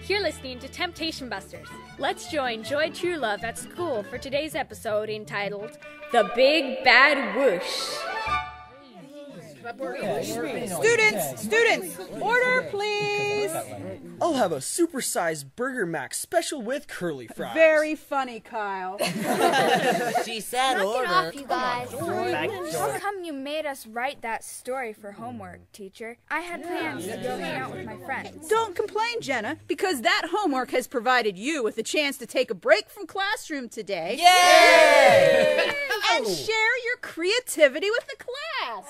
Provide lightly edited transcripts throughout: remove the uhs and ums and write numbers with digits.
You're listening to Temptation Busters. Let's join Joy True Love at school for today's episode entitled The Big Bad Whoosh. Students, order please. I'll have a supersized Burger Mac special with curly fries. Very funny, Kyle. She said Knock order. it off, you guys. How come you made us write that story for homework, teacher? I had plans to go hang out with my friends. Don't complain, Jenna, because that homework has provided you with a chance to take a break from classroom today. Yay! And share your creativity with the class.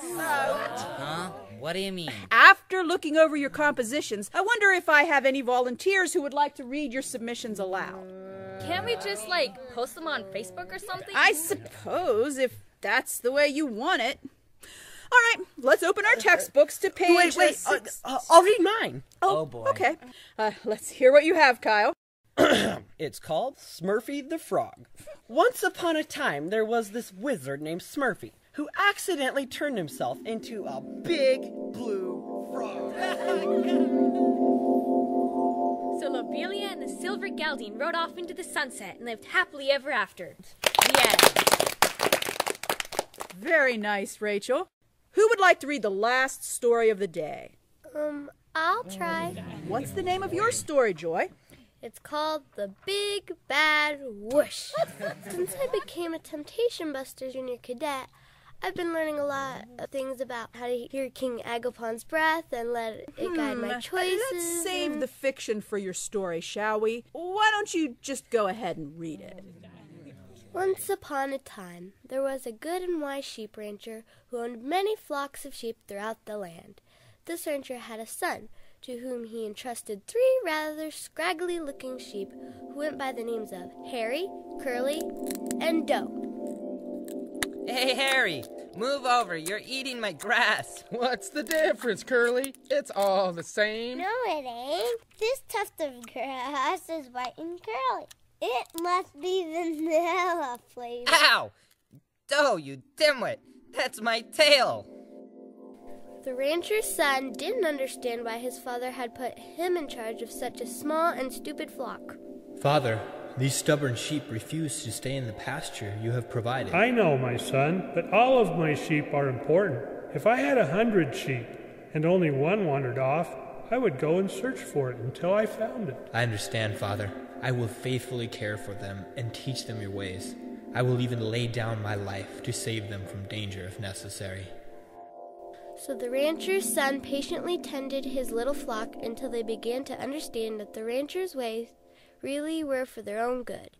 Huh? What do you mean? After looking over your compositions, I wonder if I have any volunteers who would like to read your submissions aloud. Can't we just, post them on Facebook or something? I suppose, if that's the way you want it. All right, let's open our textbooks to page... Wait, I'll read mine. Oh boy. Okay. Let's hear what you have, Kyle. It's called Smurfy the Frog. Once upon a time, there was this wizard named Smurfy who accidentally turned himself into a big blue frog. So Lobelia and the Silver Gelding rode off into the sunset and lived happily ever after. The end. Very nice, Rachel. Who would like to read the last story of the day? I'll try. What's the name of your story, Joy? It's called The Big Bad Whoosh. Since I became a Temptation Buster junior cadet, I've been learning a lot of things about how to hear King Agapon's breath and let it guide my choices. Let's save the fiction for your story, shall we? Why don't you just go ahead and read it? Once upon a time, there was a good and wise sheep rancher who owned many flocks of sheep throughout the land. This rancher had a son, to whom he entrusted 3 rather scraggly-looking sheep who went by the names of Harry, Curly, and Doe. Hey, Harry, move over. You're eating my grass. What's the difference, Curly? It's all the same. No, it ain't. This tuft of grass is white and curly. It must be vanilla flavor. Ow! Doe, you dimwit. That's my tail. The rancher's son didn't understand why his father had put him in charge of such a small and stupid flock. Father, these stubborn sheep refuse to stay in the pasture you have provided. I know, my son, but all of my sheep are important. If I had 100 sheep and only one wandered off, I would go and search for it until I found it. I understand, Father. I will faithfully care for them and teach them your ways. I will even lay down my life to save them from danger if necessary. So the rancher's son patiently tended his little flock until they began to understand that the rancher's ways really were for their own good.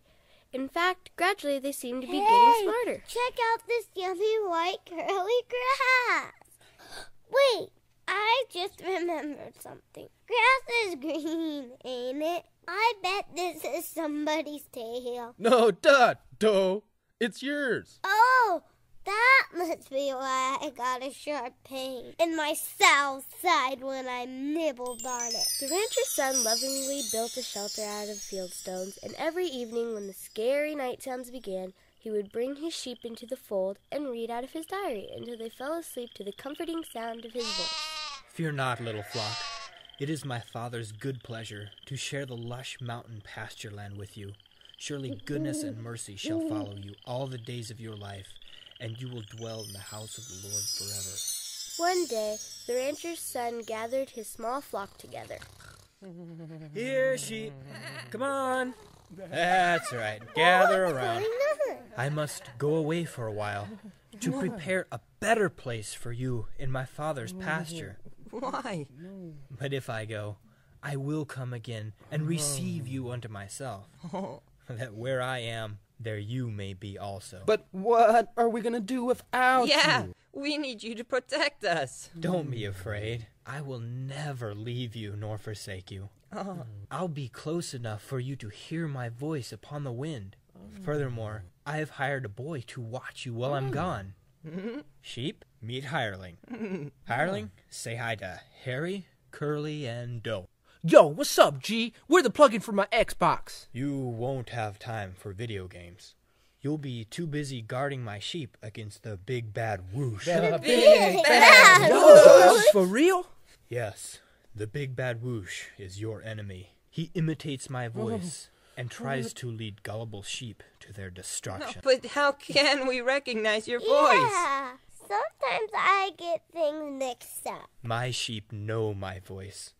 In fact, gradually they seemed to be getting smarter. Check out this yummy white curly grass. Wait, I just remembered something. Grass is green, ain't it? I bet this is somebody's tail. No, Doe. It's yours. Oh, that must be why I got a sharp pain in my south side when I nibbled on it. The rancher's son lovingly built a shelter out of field stones, and every evening when the scary night sounds began, he would bring his sheep into the fold and read out of his diary until they fell asleep to the comforting sound of his voice. Fear not, little flock. It is my Father's good pleasure to share the lush mountain pasture land with you. Surely goodness and mercy shall follow you all the days of your life, and you will dwell in the house of the Lord forever. One day, the rancher's son gathered his small flock together. Here, sheep. Come on. That's right. Gather around. I must go away for a while to prepare a better place for you in my Father's pasture. Why? But if I go, I will come again and receive you unto myself, that where I am, there you may be also. But what are we going to do without you? We need you to protect us. Don't be afraid. I will never leave you nor forsake you. I'll be close enough for you to hear my voice upon the wind. Furthermore, I have hired a boy to watch you while I'm gone. Sheep, meet Hireling. Hireling, say hi to Harry, Curly, and Doe. Yo, what's up, G? We're the plug-in for my Xbox. You won't have time for video games. You'll be too busy guarding my sheep against the Big Bad Whoosh. The Big Bad Whoosh? For real? Yes, the Big Bad Whoosh is your enemy. He imitates my voice and tries to lead gullible sheep to their destruction. But how can we recognize your voice? Yeah, sometimes I get things mixed up. My sheep know my voice.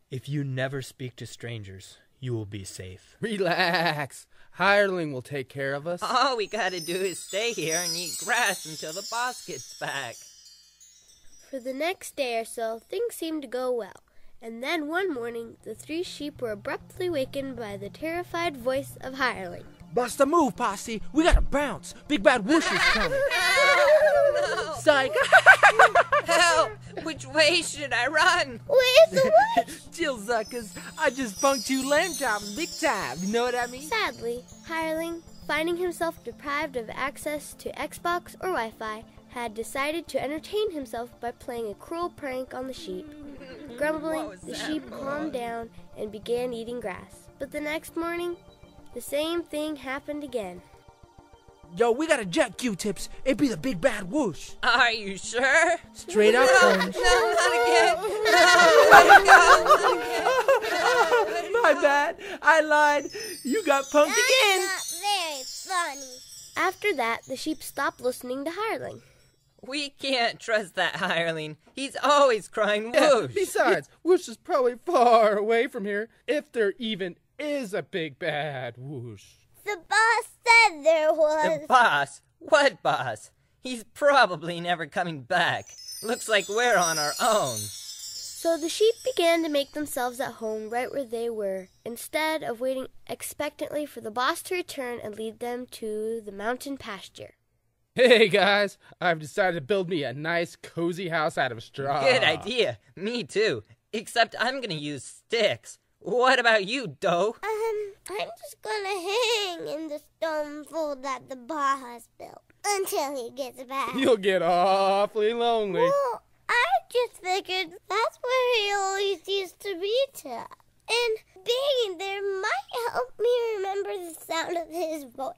If you never speak to strangers, you will be safe. Relax. Hireling will take care of us. All we gotta do is stay here and eat grass until the boss gets back. For the next day or so, things seemed to go well. And then one morning, the 3 sheep were abruptly wakened by the terrified voice of Hireling. Bust a move, posse. We gotta bounce. Big Bad Whoosh is coming. No. Psych. Help! Which way should I run? Where's the witch? Chill, suckers. I just punked 2 lamb chops big time. You know what I mean? Sadly, Hireling, finding himself deprived of access to Xbox or Wi-Fi, had decided to entertain himself by playing a cruel prank on the sheep. Grumbling, the sheep calmed down and began eating grass. But the next morning, the same thing happened again. Yo, we gotta jet Q-tips. It'd be the Big Bad Whoosh. Are you sure? Straight up, Holmes. No, not again. No, let it go. Let it go. My bad. I lied. You got punked again. That's not very funny. After that, the sheep stopped listening to Hireling. We can't trust that hireling. He's always crying Yeah, whoosh. besides, Whoosh is probably far away from here, if there even is a Big Bad Whoosh. The boss said there was. The boss? What boss? He's probably never coming back. Looks like we're on our own. So the sheep began to make themselves at home right where they were, instead of waiting expectantly for the boss to return and lead them to the mountain pasture. Hey guys, I've decided to build me a nice cozy house out of straw. Good idea. Me too. Except I'm gonna use sticks. What about you, Doe? I'm just gonna hang in the stone floor that the boss built until he gets back. You'll get awfully lonely. Well, I just figured that's where he always used to be to. And being there might help me remember the sound of his voice.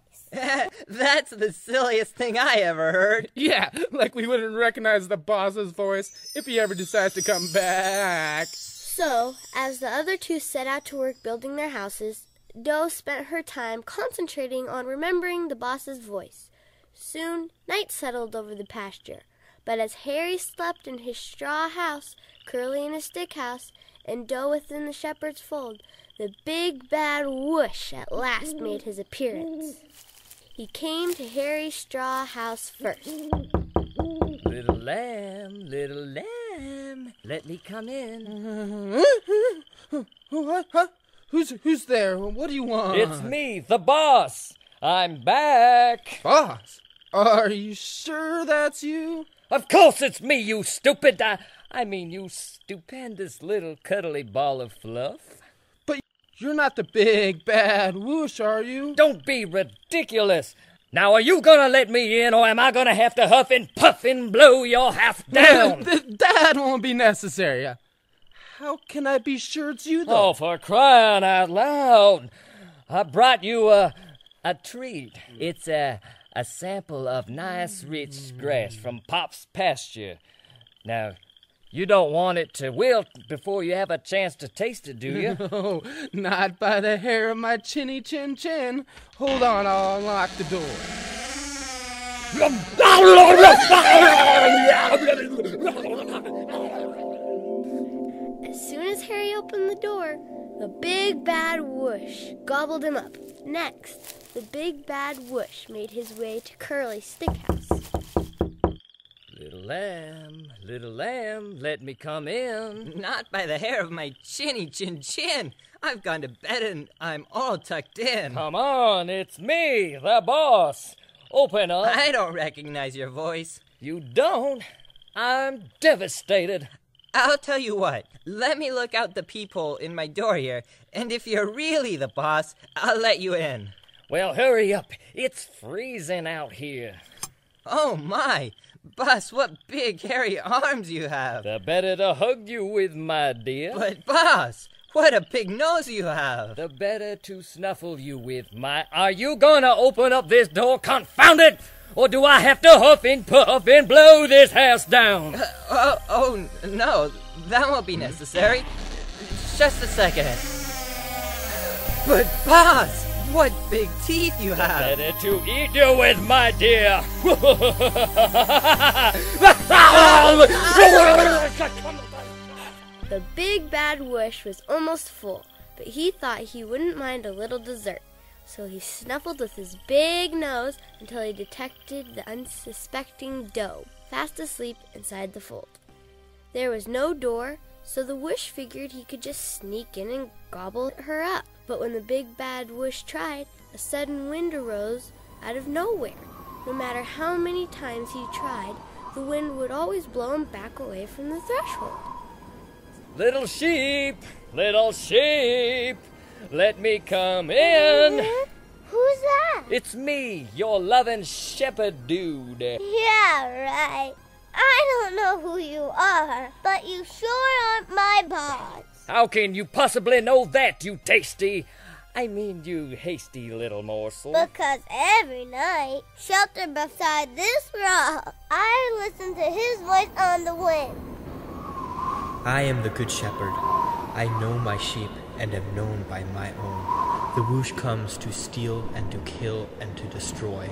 That's the silliest thing I ever heard. Yeah, like we wouldn't recognize the boss's voice if he ever decides to come back. So, as the other 2 set out to work building their houses, Doe spent her time concentrating on remembering the boss's voice. Soon, night settled over the pasture. But as Harry slept in his straw house, Curly in his stick house, and Doe within the shepherd's fold, the Big Bad Whoosh at last made his appearance. He came to Harry's straw house first. Little lamb, let me come in. What? Huh? Who's there? What do you want? It's me, the boss. I'm back. Boss? Are you sure that's you? Of course it's me, you stupid. I mean, you stupendous little cuddly ball of fluff. But you're not the Big Bad Whoosh, are you? Don't be ridiculous. Now, are you gonna let me in, or am I gonna have to huff and puff and blow your house down? That won't be necessary. How can I be sure it's you, though? Oh, for crying out loud. I brought you a treat. It's a sample of nice, rich grass from Pop's pasture. Now, you don't want it to wilt before you have a chance to taste it, do you? No, not by the hair of my chinny chin chin. Hold on, I'll unlock the door. As soon as Harry opened the door, the Big Bad Whoosh gobbled him up. Next, the Big Bad Whoosh made his way to Curly's stick house. Little lamb, let me come in. Not by the hair of my chinny chin chin. I've gone to bed and I'm all tucked in. Come on, it's me, the boss. Open up. I don't recognize your voice. You don't? I'm devastated. I'll tell you what. Let me look out the peephole in my door here, and if you're really the boss, I'll let you in. Well, hurry up. It's freezing out here. Oh, my. Boss, what big, hairy arms you have. The better to hug you with, my dear. But, boss, what a big nose you have. The better to snuffle you with, my... Are you gonna open up this door, confound it? Or do I have to huff and puff and blow this house down? Oh, no, that won't be necessary. Just a second. But boss, what big teeth you have! Better to eat you with, my dear! The Big Bad Whoosh was almost full, but he thought he wouldn't mind a little dessert. So he snuffled with his big nose until he detected the unsuspecting doe, fast asleep inside the fold. There was no door, so the Whoosh figured he could just sneak in and gobble her up. But when the Big Bad Whoosh tried, a sudden wind arose out of nowhere. No matter how many times he tried, the wind would always blow him back away from the threshold. Little sheep, let me come in. Who's that? It's me, your loving shepherd dude. Yeah, right. I don't know who you are, but you sure aren't my boss. How can you possibly know that, you you hasty little morsel? Because every night, sheltered beside this rock, I listen to his voice on the wind. I am the good shepherd. I know my sheep and am known by my own. The Whoosh comes to steal and to kill and to destroy.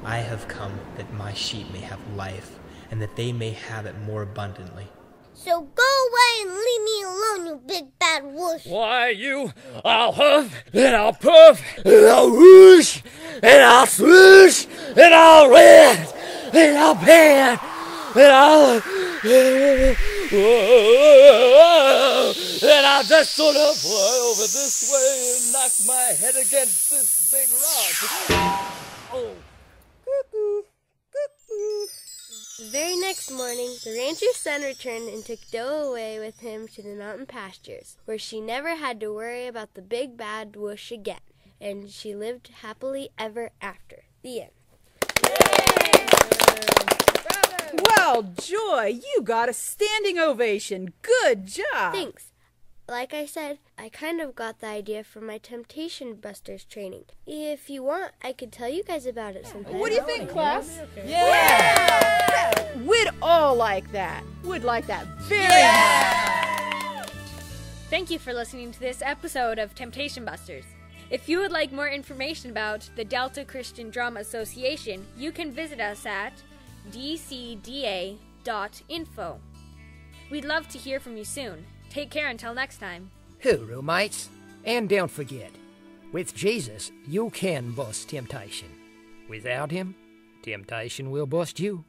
I have come that my sheep may have life and that they may have it more abundantly. So go away and leave me alone, you big bad whoosh. Why, I'll huff, and I'll puff, and I'll whoosh, and I'll swoosh, and I'll red, and I'll pan, and I'll just sort of fly over this way and knock my head against this big rock. Oh. Cuckoo, cuckoo. The very next morning, the rancher's son returned and took Doe away with him to the mountain pastures, where she never had to worry about the Big Bad Whoosh again, and she lived happily ever after. The end. Well, Joy, you got a standing ovation. Good job. Thanks. Like I said, I kind of got the idea from my Temptation Busters training. If you want, I could tell you guys about it sometime. What do you think, class? Yeah! We'd all like that. We'd like that very much. Thank you for listening to this episode of Temptation Busters. If you would like more information about the Delta Christian Drama Association, you can visit us at dcda.info. We'd love to hear from you soon. Take care until next time. Hooroo, mates. And don't forget, with Jesus, you can bust temptation. Without him, temptation will bust you.